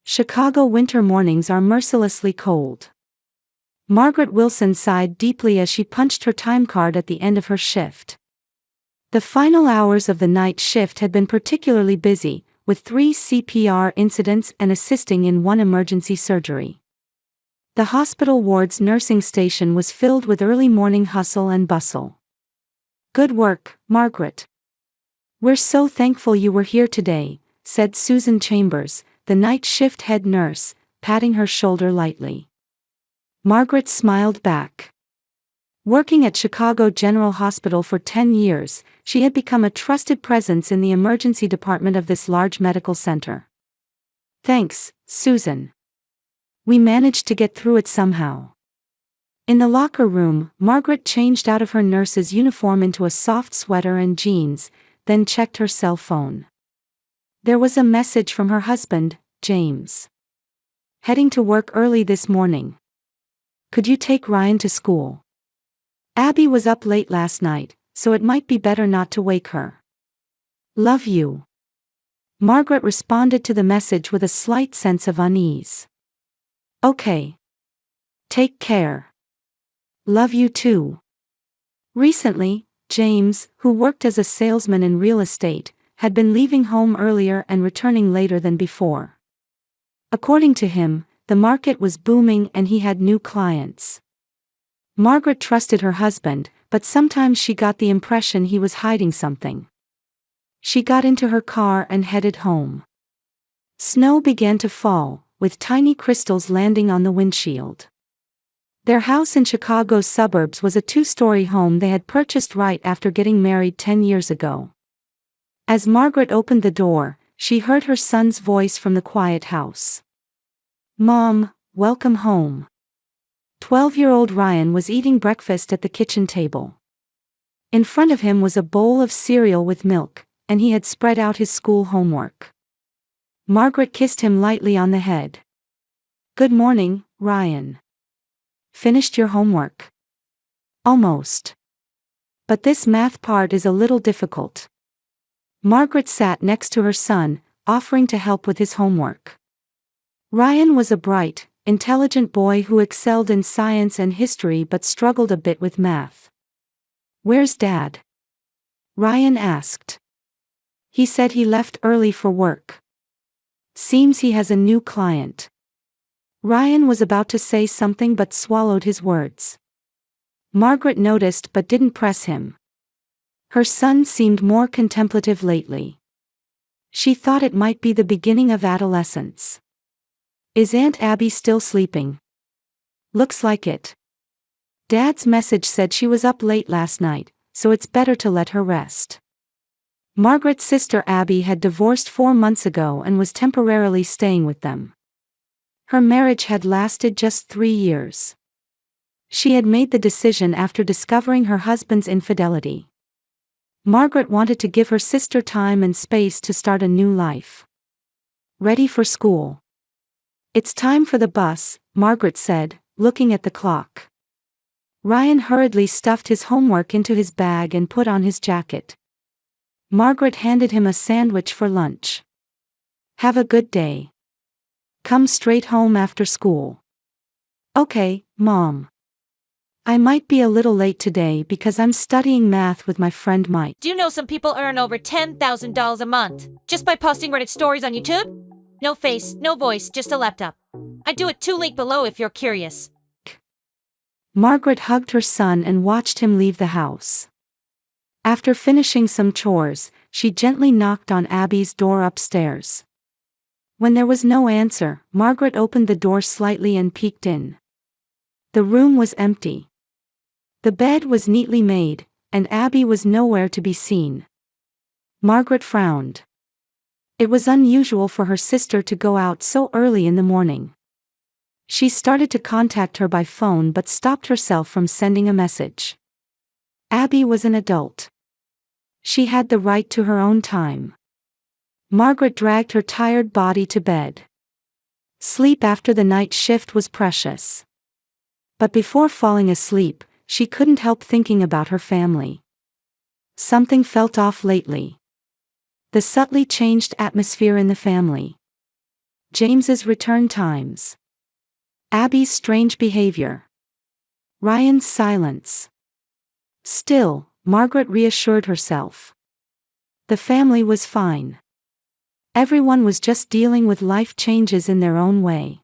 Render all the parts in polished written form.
Chicago winter mornings are mercilessly cold. Margaret Wilson sighed deeply as she punched her time card at the end of her shift. The final hours of the night shift had been particularly busy, with 3 CPR incidents and assisting in 1 emergency surgery. The hospital ward's nursing station was filled with early morning hustle and bustle. "Good work, Margaret. We're so thankful you were here today," said Susan Chambers, the night shift head nurse, patting her shoulder lightly. Margaret smiled back. Working at Chicago General Hospital for 10 years, she had become a trusted presence in the emergency department of this large medical center. "Thanks, Susan. We managed to get through it somehow." In the locker room, Margaret changed out of her nurse's uniform into a soft sweater and jeans, then checked her cell phone. There was a message from her husband, James. "Heading to work early this morning. Could you take Ryan to school? Abby was up late last night, so it might be better not to wake her. Love you." Margaret responded to the message with a slight sense of unease. "Okay. Take care. Love you too." Recently, James, who worked as a salesman in real estate, had been leaving home earlier and returning later than before. According to him, the market was booming and he had new clients. Margaret trusted her husband, but sometimes she got the impression he was hiding something. She got into her car and headed home. Snow began to fall, with tiny crystals landing on the windshield. Their house in Chicago's suburbs was a 2-story home they had purchased right after getting married 10 years ago. As Margaret opened the door, she heard her son's voice from the quiet house. "Mom, welcome home." 12-year-old Ryan was eating breakfast at the kitchen table. In front of him was a bowl of cereal with milk, and he had spread out his school homework. Margaret kissed him lightly on the head. "Good morning, Ryan. Finished your homework?" "Almost. But this math part is a little difficult." Margaret sat next to her son, offering to help with his homework. Ryan was a bright, intelligent boy who excelled in science and history but struggled a bit with math. "Where's Dad?" Ryan asked. "He said he left early for work. Seems he has a new client." Ryan was about to say something but swallowed his words. Margaret noticed but didn't press him. Her son seemed more contemplative lately. She thought it might be the beginning of adolescence. "Is Aunt Abby still sleeping?" "Looks like it. Dad's message said she was up late last night, so it's better to let her rest." Margaret's sister Abby had divorced 4 months ago and was temporarily staying with them. Her marriage had lasted just 3 years. She had made the decision after discovering her husband's infidelity. Margaret wanted to give her sister time and space to start a new life. "Ready for school?" "It's time for the bus," Margaret said, looking at the clock. Ryan hurriedly stuffed his homework into his bag and put on his jacket. Margaret handed him a sandwich for lunch. "Have a good day. Come straight home after school." "Okay, Mom. I might be a little late today because I'm studying math with my friend Mike." Do you know some people earn over $10,000 a month just by posting Reddit stories on YouTube? No face, no voice, just a laptop. I do it too. Link below if you're curious. Margaret hugged her son and watched him leave the house. After finishing some chores, she gently knocked on Abby's door upstairs. When there was no answer, Margaret opened the door slightly and peeked in. The room was empty. The bed was neatly made, and Abby was nowhere to be seen. Margaret frowned. It was unusual for her sister to go out so early in the morning. She started to contact her by phone but stopped herself from sending a message. Abby was an adult. She had the right to her own time. Margaret dragged her tired body to bed. Sleep after the night shift was precious. But before falling asleep, she couldn't help thinking about her family. Something felt off lately. The subtly changed atmosphere in the family. James's return times. Abby's strange behavior. Ryan's silence. Still, Margaret reassured herself. The family was fine. Everyone was just dealing with life changes in their own way.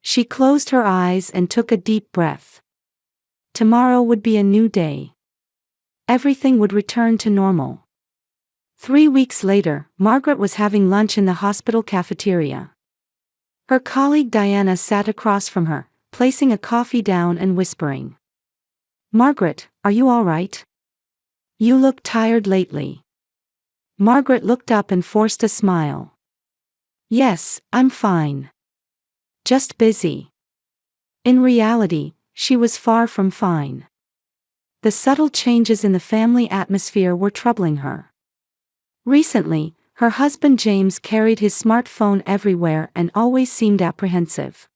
She closed her eyes and took a deep breath. Tomorrow would be a new day. Everything would return to normal. 3 weeks later, Margaret was having lunch in the hospital cafeteria. Her colleague Diana sat across from her, placing a coffee down and whispering. "Margaret, are you all right? You look tired lately." Margaret looked up and forced a smile. "Yes, I'm fine. Just busy." In reality, she was far from fine. The subtle changes in the family atmosphere were troubling her. Recently, her husband James carried his smartphone everywhere and always seemed apprehensive.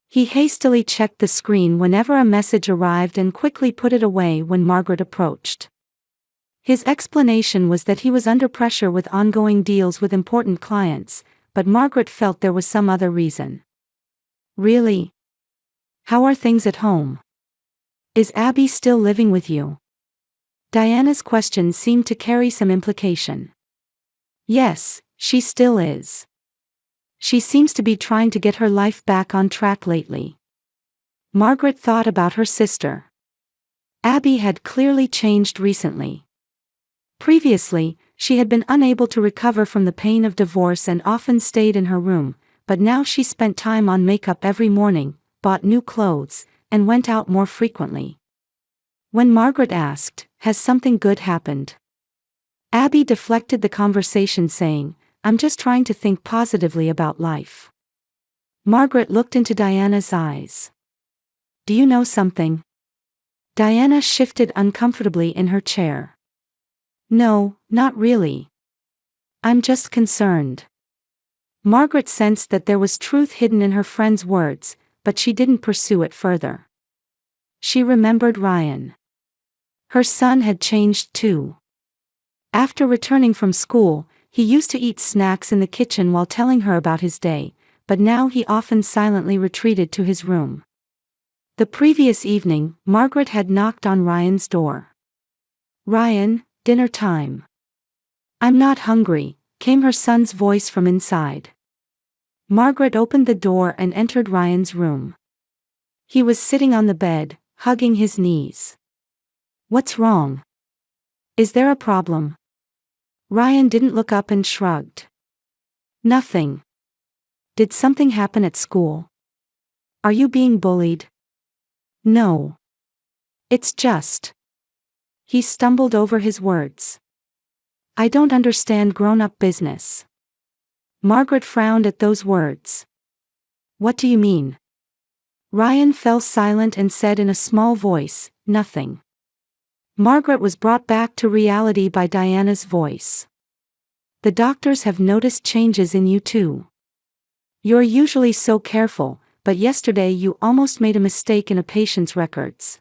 He hastily checked the screen whenever a message arrived and quickly put it away when Margaret approached. His explanation was that he was under pressure with ongoing deals with important clients, but Margaret felt there was some other reason. "Really? How are things at home? Is Abby still living with you?" Diana's question seemed to carry some implication. "Yes, she still is. She seems to be trying to get her life back on track lately." Margaret thought about her sister. Abby had clearly changed recently. Previously, she had been unable to recover from the pain of divorce and often stayed in her room, but now she spent time on makeup every morning, bought new clothes, and went out more frequently. When Margaret asked, "Has something good happened?" Abby deflected the conversation saying, "I'm just trying to think positively about life." Margaret looked into Diana's eyes. "Do you know something?" Diana shifted uncomfortably in her chair. "No, not really. I'm just concerned." Margaret sensed that there was truth hidden in her friend's words, but she didn't pursue it further. She remembered Ryan. Her son had changed too. After returning from school, he used to eat snacks in the kitchen while telling her about his day, but now he often silently retreated to his room. The previous evening, Margaret had knocked on Ryan's door. "Ryan, dinner time." "I'm not hungry," came her son's voice from inside. Margaret opened the door and entered Ryan's room. He was sitting on the bed, hugging his knees. "What's wrong? Is there a problem?" Ryan didn't look up and shrugged. "Nothing. Did something happen at school? Are you being bullied?" "No. It's just..." He stumbled over his words. "I don't understand grown-up business." Margaret frowned at those words. "What do you mean?" Ryan fell silent and said in a small voice, "Nothing." Margaret was brought back to reality by Diana's voice. "The doctors have noticed changes in you too. You're usually so careful, but yesterday you almost made a mistake in a patient's records."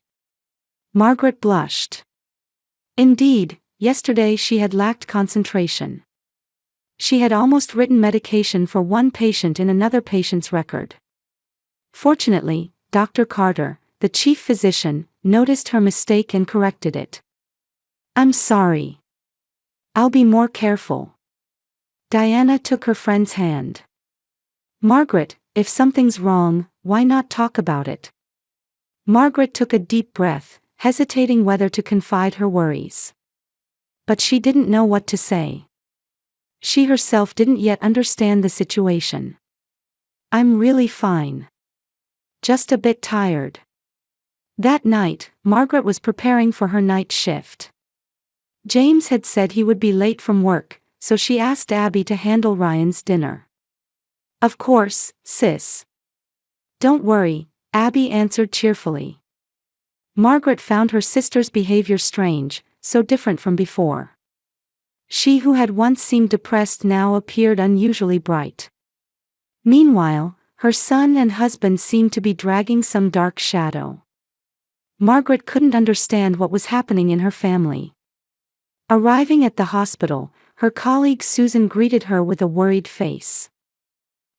Margaret blushed. Indeed, yesterday she had lacked concentration. She had almost written medication for one patient in another patient's record. Fortunately, Dr. Carter, the chief physician, noticed her mistake and corrected it. "I'm sorry. I'll be more careful." Diana took her friend's hand. "Margaret, if something's wrong, why not talk about it?" Margaret took a deep breath, hesitating whether to confide her worries. But she didn't know what to say. She herself didn't yet understand the situation. "I'm really fine. Just a bit tired." That night, Margaret was preparing for her night shift. James had said he would be late from work, so she asked Abby to handle Ryan's dinner. "Of course, sis. Don't worry," Abby answered cheerfully. Margaret found her sister's behavior strange, so different from before. She who had once seemed depressed now appeared unusually bright. Meanwhile, her son and husband seemed to be dragging some dark shadow. Margaret couldn't understand what was happening in her family. Arriving at the hospital, her colleague Susan greeted her with a worried face.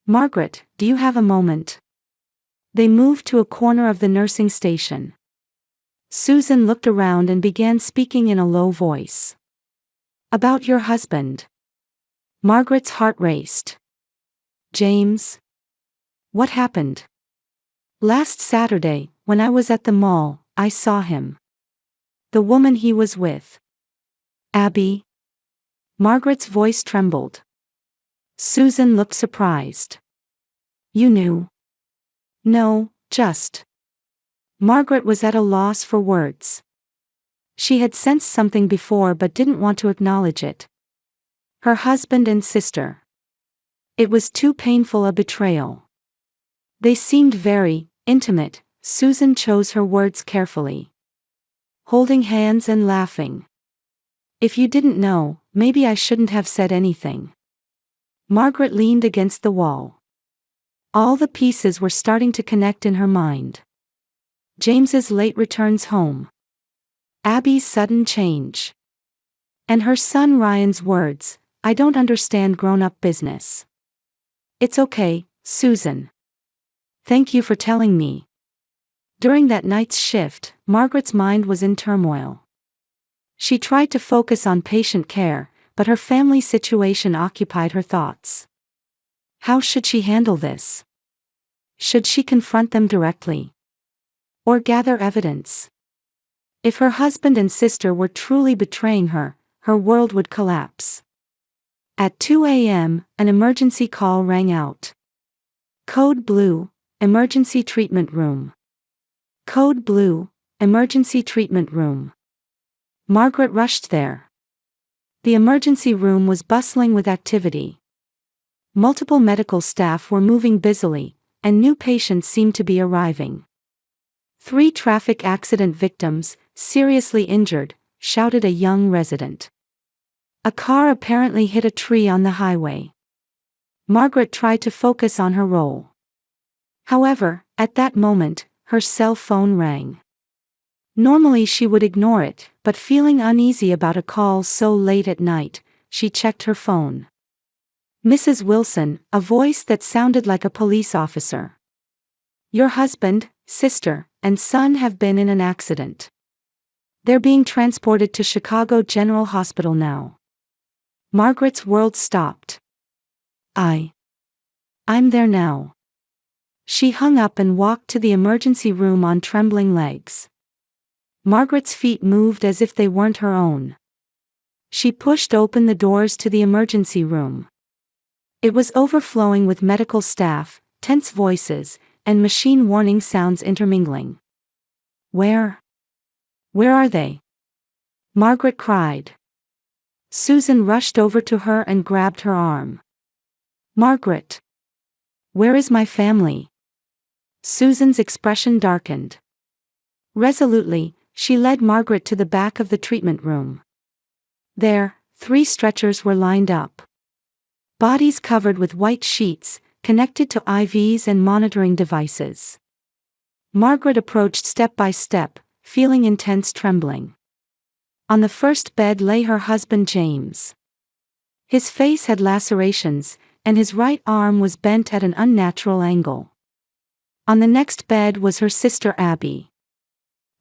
Margaret, do you have a moment? They moved to a corner of the nursing station. Susan looked around and began speaking in a low voice. About your husband. Margaret's heart raced. James? What happened? Last Saturday, when I was at the mall, I saw him. The woman he was with. Abby? Margaret's voice trembled. Susan looked surprised. You knew? No, just. Margaret was at a loss for words. She had sensed something before but didn't want to acknowledge it. Her husband and sister. It was too painful a betrayal. They seemed very intimate. Susan chose her words carefully. Holding hands and laughing. If you didn't know, maybe I shouldn't have said anything. Margaret leaned against the wall. All the pieces were starting to connect in her mind. James's late returns home. Abby's sudden change. And her son Ryan's words, I don't understand grown-up business. It's okay, Susan. Thank you for telling me. During that night's shift, Margaret's mind was in turmoil. She tried to focus on patient care, but her family situation occupied her thoughts. How should she handle this? Should she confront them directly? Or gather evidence? If her husband and sister were truly betraying her, her world would collapse. At 2 a.m., an emergency call rang out. Code Blue, Emergency Treatment Room. Code Blue, Emergency Treatment Room. Margaret rushed there. The emergency room was bustling with activity. Multiple medical staff were moving busily, and new patients seemed to be arriving. 3 traffic accident victims, seriously injured, shouted a young resident. A car apparently hit a tree on the highway. Margaret tried to focus on her role. However, at that moment, her cell phone rang. Normally she would ignore it, but feeling uneasy about a call so late at night, she checked her phone. Mrs. Wilson, a voice that sounded like a police officer. Your husband, sister, and son have been in an accident. They're being transported to Chicago General Hospital now. Margaret's world stopped. I'm there now. She hung up and walked to the emergency room on trembling legs. Margaret's feet moved as if they weren't her own. She pushed open the doors to the emergency room. It was overflowing with medical staff, tense voices, and machine warning sounds intermingling. Where are they? Margaret cried. Susan rushed over to her and grabbed her arm. Margaret! Where is my family? Susan's expression darkened. Resolutely, she led Margaret to the back of the treatment room. There, 3 stretchers were lined up. Bodies covered with white sheets, connected to IVs and monitoring devices. Margaret approached step by step, feeling intense trembling. On the first bed lay her husband James. His face had lacerations, and his right arm was bent at an unnatural angle. On the next bed was her sister Abby.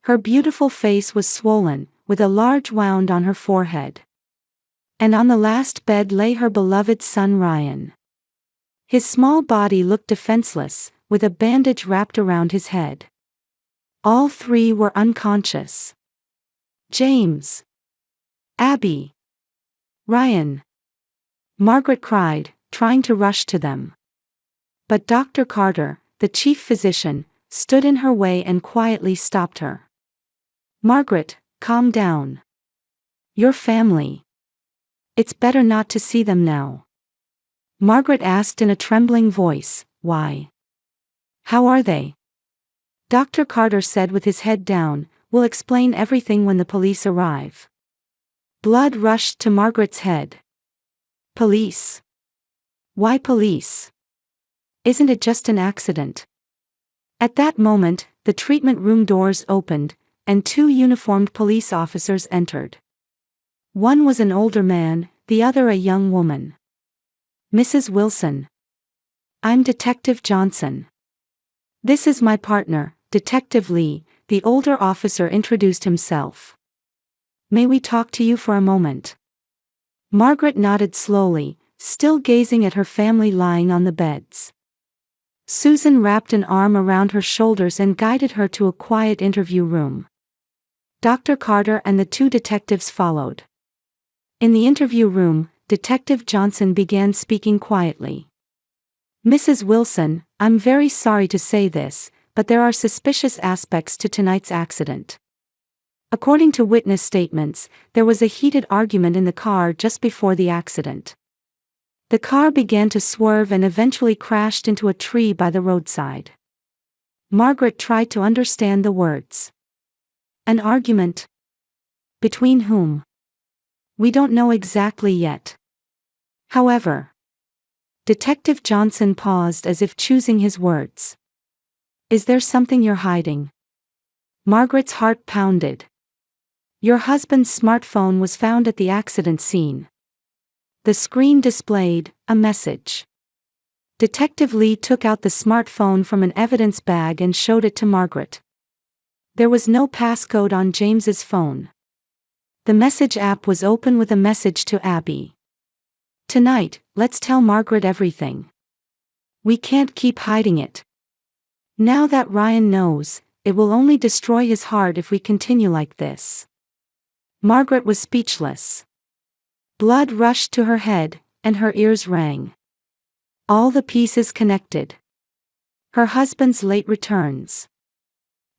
Her beautiful face was swollen, with a large wound on her forehead. And on the last bed lay her beloved son Ryan. His small body looked defenseless, with a bandage wrapped around his head. All 3 were unconscious. James. Abby. Ryan. Margaret cried, trying to rush to them. But Dr. Carter, the chief physician, stood in her way and quietly stopped her. Margaret, calm down. Your family. It's better not to see them now. Margaret asked in a trembling voice, why? How are they? Dr. Carter said with his head down, we'll explain everything when the police arrive. Blood rushed to Margaret's head. Police? Why police? Isn't it just an accident? At that moment, the treatment room doors opened, and 2 uniformed police officers entered. One was an older man, the other a young woman. Mrs. Wilson. I'm Detective Johnson. This is my partner, Detective Lee," the older officer introduced himself. "May we talk to you for a moment?" Margaret nodded slowly, still gazing at her family lying on the beds. Susan wrapped an arm around her shoulders and guided her to a quiet interview room. Dr. Carter and the two detectives followed. In the interview room, Detective Johnson began speaking quietly. "Mrs. Wilson, I'm very sorry to say this, but there are suspicious aspects to tonight's accident. According to witness statements, there was a heated argument in the car just before the accident. The car began to swerve and eventually crashed into a tree by the roadside." Margaret tried to understand the words. "An argument? Between whom?" "We don't know exactly yet. However." Detective Johnson paused as if choosing his words. "Is there something you're hiding?" Margaret's heart pounded. "Your husband's smartphone was found at the accident scene. The screen displayed a message." Detective Lee took out the smartphone from an evidence bag and showed it to Margaret. There was no passcode on James's phone. The message app was open with a message to Abby. "Tonight, let's tell Margaret everything. We can't keep hiding it. Now that Ryan knows, it will only destroy his heart if we continue like this." Margaret was speechless. Blood rushed to her head, and her ears rang. All the pieces connected. Her husband's late returns.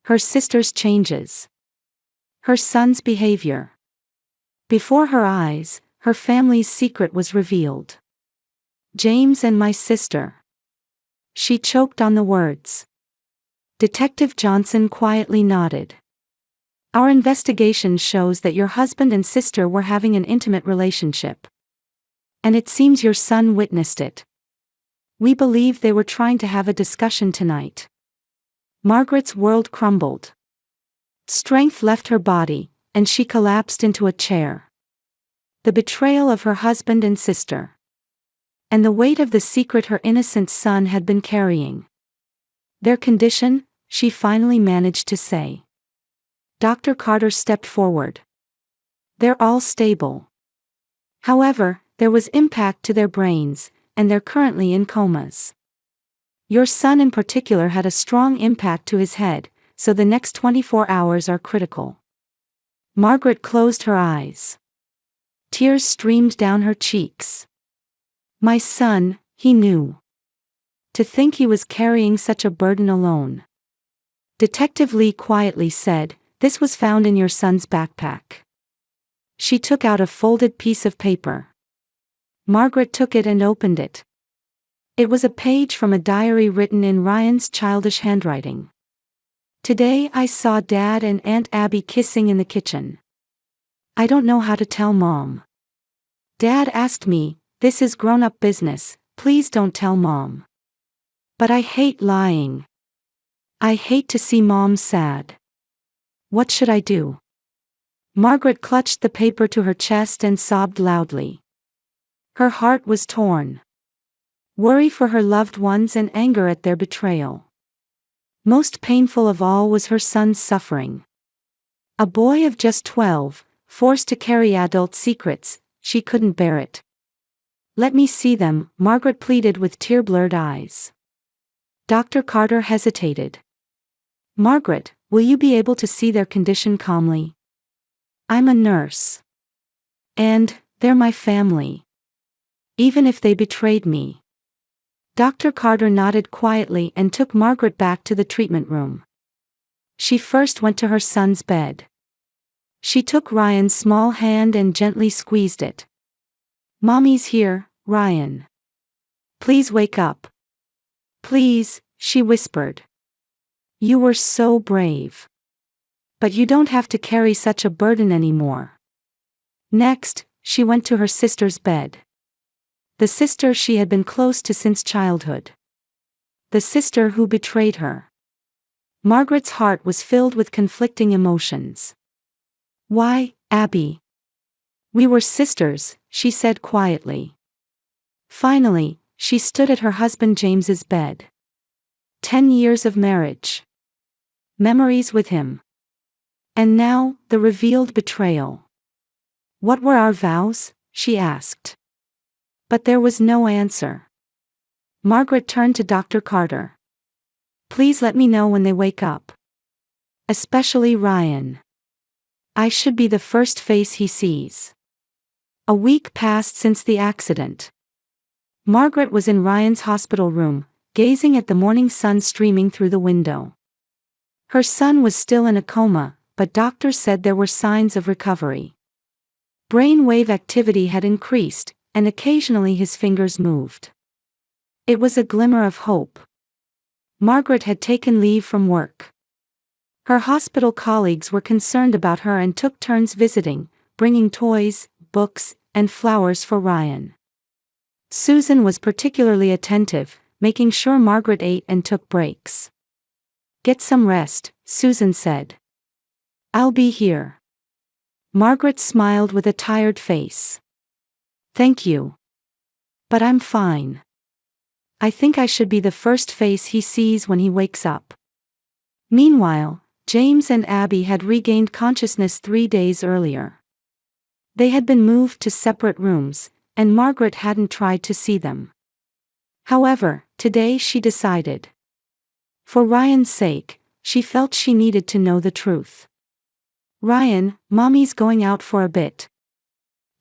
Her sister's changes. Her son's behavior. Before her eyes, her family's secret was revealed. "James and my sister." She choked on the words. Detective Johnson quietly nodded. "Our investigation shows that your husband and sister were having an intimate relationship. And it seems your son witnessed it. We believe they were trying to have a discussion tonight." Margaret's world crumbled. Strength left her body, and she collapsed into a chair. The betrayal of her husband and sister. And the weight of the secret her innocent son had been carrying. "Their condition?" she finally managed to say. Dr. Carter stepped forward. "They're all stable. However, there was impact to their brains, and they're currently in comas. Your son in particular had a strong impact to his head, so the next 24 hours are critical." Margaret closed her eyes. Tears streamed down her cheeks. My son, he knew. To think he was carrying such a burden alone. Detective Lee quietly said, "This was found in your son's backpack." She took out a folded piece of paper. Margaret took it and opened it. It was a page from a diary written in Ryan's childish handwriting. "Today I saw Dad and Aunt Abby kissing in the kitchen. I don't know how to tell Mom. Dad asked me, 'This is grown-up business, please don't tell Mom.' But I hate lying. I hate to see Mom sad. What should I do?" Margaret clutched the paper to her chest and sobbed loudly. Her heart was torn. Worry for her loved ones and anger at their betrayal. Most painful of all was her son's suffering. A boy of just 12, forced to carry adult secrets, she couldn't bear it. "Let me see them," Margaret pleaded with tear-blurred eyes. Dr. Carter hesitated. "Margaret, will you be able to see their condition calmly? I'm a nurse. And, they're my family. Even if they betrayed me." Dr. Carter nodded quietly and took Margaret back to the treatment room. She first went to her son's bed. She took Ryan's small hand and gently squeezed it. "Mommy's here, Ryan. Please wake up. Please," she whispered. "You were so brave. But you don't have to carry such a burden anymore." Next, she went to her sister's bed. The sister she had been close to since childhood. The sister who betrayed her. Margaret's heart was filled with conflicting emotions. "Why, Abby? We were sisters," she said quietly. Finally, she stood at her husband James's bed. 10 years of marriage. Memories with him. And now, the revealed betrayal. What were our vows? She asked. But there was no answer. Margaret turned to Dr. Carter. Please let me know when they wake up. Especially Ryan. I should be the first face he sees. A week passed since the accident. Margaret was in Ryan's hospital room, gazing at the morning sun streaming through the window. Her son was still in a coma, but doctors said there were signs of recovery. Brain wave activity had increased, and occasionally his fingers moved. It was a glimmer of hope. Margaret had taken leave from work. Her hospital colleagues were concerned about her and took turns visiting, bringing toys, books, and flowers for Ryan. Susan was particularly attentive, making sure Margaret ate and took breaks. Get some rest, Susan said. I'll be here. Margaret smiled with a tired face. Thank you. But I'm fine. I think I should be the first face he sees when he wakes up. Meanwhile, James and Abby had regained consciousness 3 days earlier. They had been moved to separate rooms, and Margaret hadn't tried to see them. However, today she decided. For Ryan's sake, she felt she needed to know the truth. Ryan, Mommy's going out for a bit.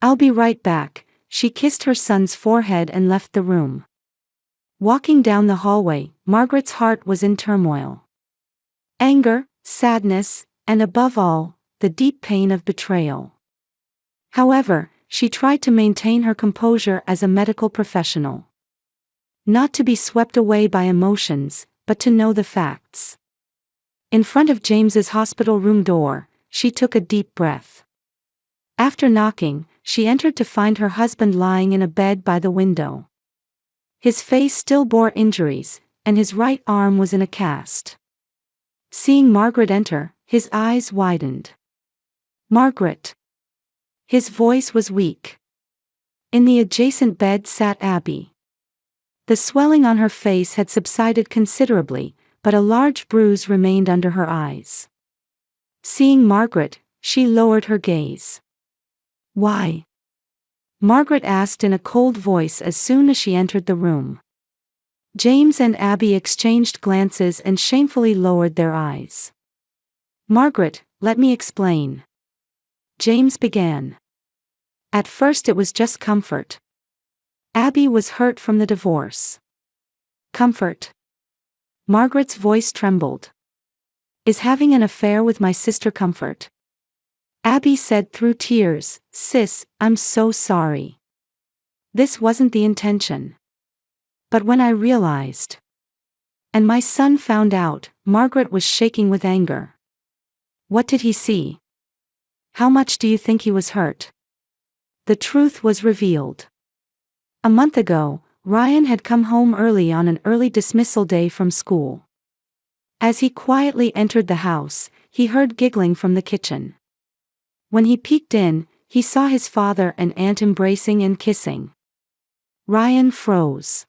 I'll be right back. She kissed her son's forehead and left the room. Walking down the hallway, Margaret's heart was in turmoil. Anger, sadness, and above all, the deep pain of betrayal. However, she tried to maintain her composure as a medical professional. Not to be swept away by emotions, but to know the facts. In front of James's hospital room door, she took a deep breath. After knocking, she entered to find her husband lying in a bed by the window. His face still bore injuries, and his right arm was in a cast. Seeing Margaret enter, his eyes widened. Margaret. His voice was weak. In the adjacent bed sat Abby. The swelling on her face had subsided considerably, but a large bruise remained under her eyes. Seeing Margaret, she lowered her gaze. Why? Margaret asked in a cold voice as soon as she entered the room. James and Abby exchanged glances and shamefully lowered their eyes. Margaret, let me explain. James began. At first it was just comfort. Abby was hurt from the divorce. Comfort. Margaret's voice trembled. Is having an affair with my sister comfort? Abby said through tears, Sis, I'm so sorry. This wasn't the intention. But when I realized. And my son found out, Margaret was shaking with anger. What did he see? How much do you think he was hurt? The truth was revealed. A month ago, Ryan had come home early on an early dismissal day from school. As he quietly entered the house, he heard giggling from the kitchen. When he peeked in, he saw his father and aunt embracing and kissing. Ryan froze.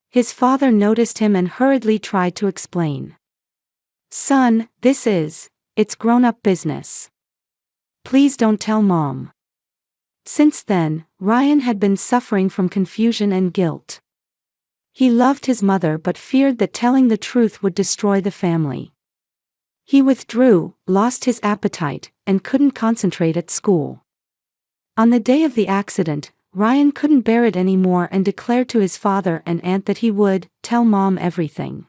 His father noticed him and hurriedly tried to explain. Son, it's grown-up business. Please don't tell Mom. Since then, Ryan had been suffering from confusion and guilt. He loved his mother but feared that telling the truth would destroy the family. He withdrew, lost his appetite, and couldn't concentrate at school. On the day of the accident, Ryan couldn't bear it anymore and declared to his father and aunt that he would tell Mom everything.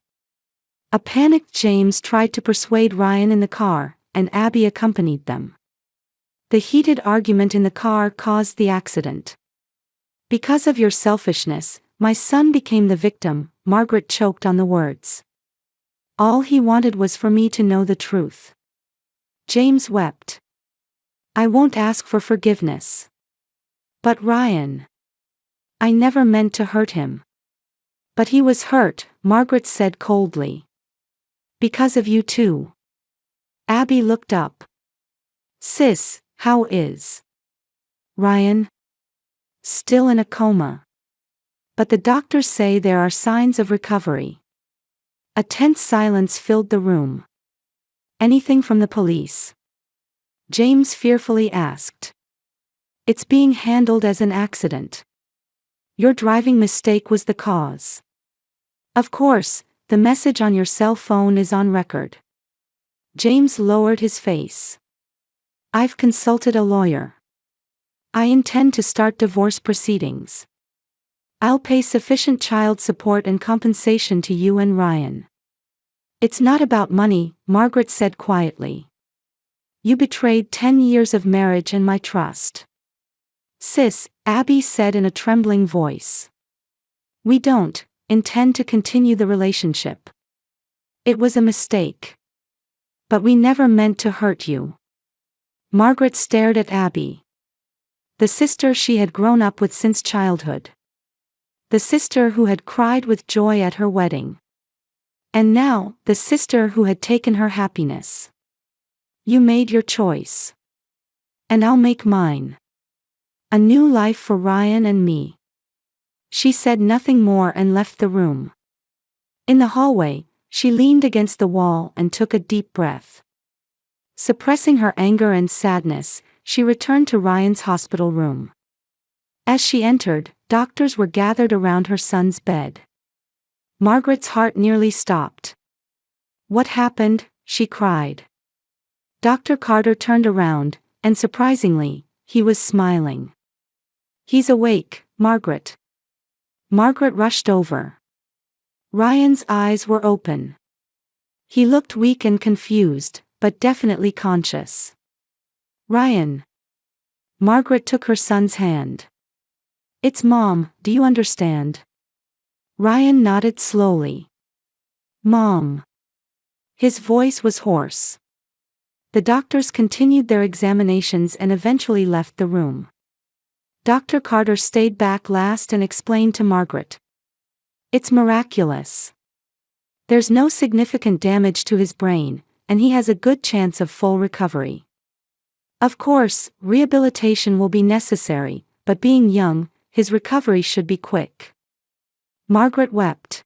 A panicked James tried to persuade Ryan in the car, and Abby accompanied them. The heated argument in the car caused the accident. Because of your selfishness, my son became the victim, Margaret choked on the words. All he wanted was for me to know the truth. James wept. I won't ask for forgiveness. But Ryan. I never meant to hurt him. But he was hurt, Margaret said coldly. Because of you too. Abby looked up. Sis, how is Ryan? Still in a coma. But the doctors say there are signs of recovery. A tense silence filled the room. Anything from the police? James fearfully asked. It's being handled as an accident. Your driving mistake was the cause. Of course, the message on your cell phone is on record. James lowered his face. I've consulted a lawyer. I intend to start divorce proceedings. I'll pay sufficient child support and compensation to you and Ryan. It's not about money, Margaret said quietly. You betrayed 10 years of marriage and my trust. Sis, Abby said in a trembling voice. We don't intend to continue the relationship. It was a mistake. But we never meant to hurt you. Margaret stared at Abby. The sister she had grown up with since childhood. The sister who had cried with joy at her wedding. And now, the sister who had taken her happiness. You made your choice. And I'll make mine. A new life for Ryan and me. She said nothing more and left the room. In the hallway, she leaned against the wall and took a deep breath. Suppressing her anger and sadness, she returned to Ryan's hospital room. As she entered, doctors were gathered around her son's bed. Margaret's heart nearly stopped. What happened? She cried. Dr. Carter turned around, and surprisingly, he was smiling. He's awake, Margaret. Margaret rushed over. Ryan's eyes were open. He looked weak and confused, but definitely conscious. Ryan. Margaret took her son's hand. It's Mom, do you understand? Ryan nodded slowly. Mom. His voice was hoarse. The doctors continued their examinations and eventually left the room. Dr. Carter stayed back last and explained to Margaret. It's miraculous. There's no significant damage to his brain, and he has a good chance of full recovery. Of course, rehabilitation will be necessary, but being young, his recovery should be quick. Margaret wept.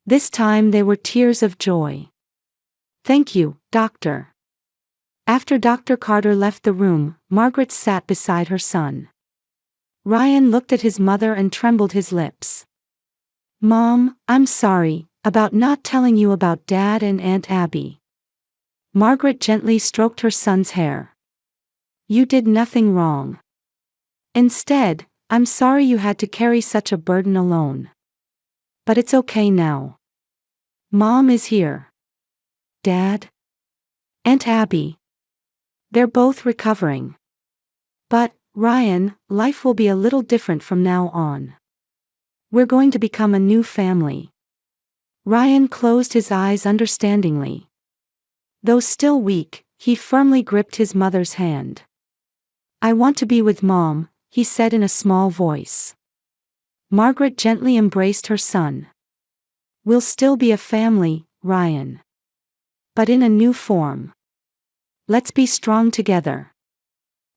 This time they were tears of joy. Thank you, Doctor. After Dr. Carter left the room, Margaret sat beside her son. Ryan looked at his mother and trembled his lips. Mom, I'm sorry about not telling you about Dad and Aunt Abby. Margaret gently stroked her son's hair. You did nothing wrong. Instead, I'm sorry you had to carry such a burden alone. But it's okay now. Mom is here. Dad? Aunt Abby. They're both recovering. But, Ryan, life will be a little different from now on. We're going to become a new family. Ryan closed his eyes understandingly. Though still weak, he firmly gripped his mother's hand. I want to be with Mom, he said in a small voice. Margaret gently embraced her son. We'll still be a family, Ryan. But in a new form. Let's be strong together.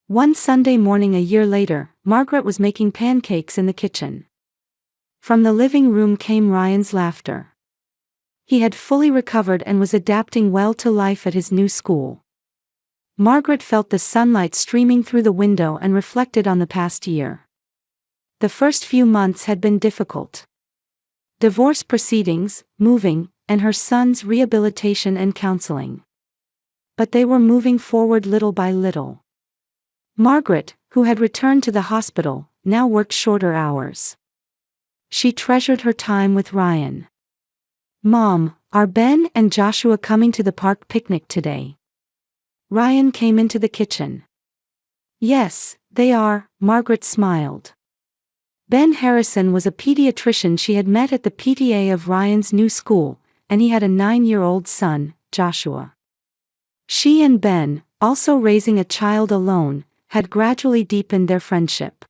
One Sunday morning a year later, Margaret was making pancakes in the kitchen. From the living room came Ryan's laughter. He had fully recovered and was adapting well to life at his new school. Margaret felt the sunlight streaming through the window and reflected on the past year. The first few months had been difficult. Divorce proceedings, moving, and her son's rehabilitation and counseling. But they were moving forward little by little. Margaret, who had returned to the hospital, now worked shorter hours. She treasured her time with Ryan. Mom, are Ben and Joshua coming to the park picnic today? Ryan came into the kitchen. Yes, they are, Margaret smiled. Ben Harrison was a pediatrician she had met at the PTA of Ryan's new school, and he had a 9-year-old son, Joshua. She and Ben, also raising a child alone, had gradually deepened their friendship.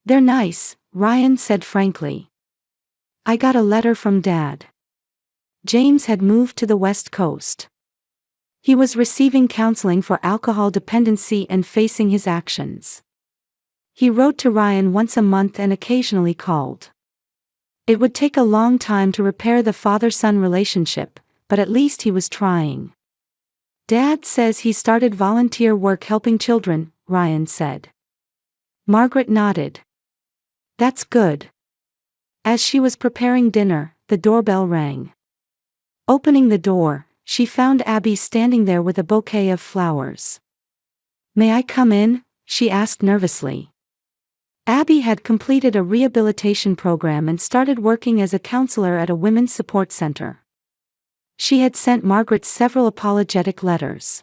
They're nice, Ryan said frankly. I got a letter from Dad. James had moved to the West Coast. He was receiving counseling for alcohol dependency and facing his actions. He wrote to Ryan once a month and occasionally called. It would take a long time to repair the father-son relationship, but at least he was trying. Dad says he started volunteer work helping children, Ryan said. Margaret nodded. That's good. As she was preparing dinner, the doorbell rang. Opening the door, she found Abby standing there with a bouquet of flowers. May I come in? She asked nervously. Abby had completed a rehabilitation program and started working as a counselor at a women's support center. She had sent Margaret several apologetic letters.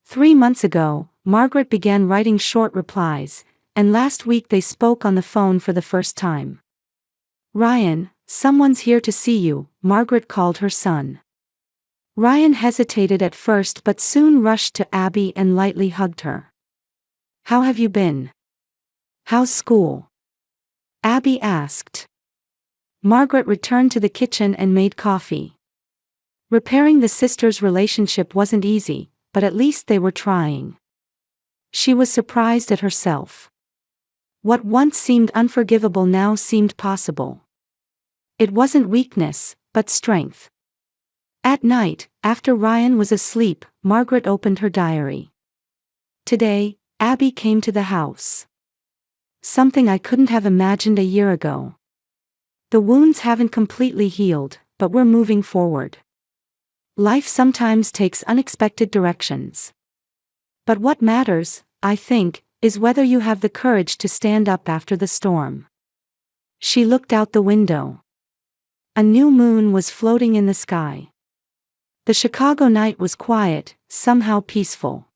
3 months ago, Margaret began writing short replies, and last week they spoke on the phone for the first time. Ryan, someone's here to see you, Margaret called her son. Ryan hesitated at first but soon rushed to Abby and lightly hugged her. How have you been? How's school? Abby asked. Margaret returned to the kitchen and made coffee. Repairing the sisters' relationship wasn't easy, but at least they were trying. She was surprised at herself. What once seemed unforgivable now seemed possible. It wasn't weakness, but strength. At night, after Ryan was asleep, Margaret opened her diary. Today, Abby came to the house. Something I couldn't have imagined a year ago. The wounds haven't completely healed, but we're moving forward. Life sometimes takes unexpected directions. But what matters, I think, is whether you have the courage to stand up after the storm. She looked out the window. A new moon was floating in the sky. The Chicago night was quiet, somehow peaceful.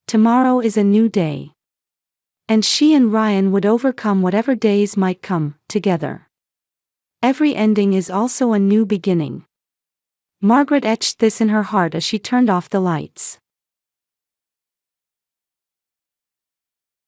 Tomorrow is a new day. And she and Ryan would overcome whatever days might come, together. Every ending is also a new beginning. Margaret etched this in her heart as she turned off the lights.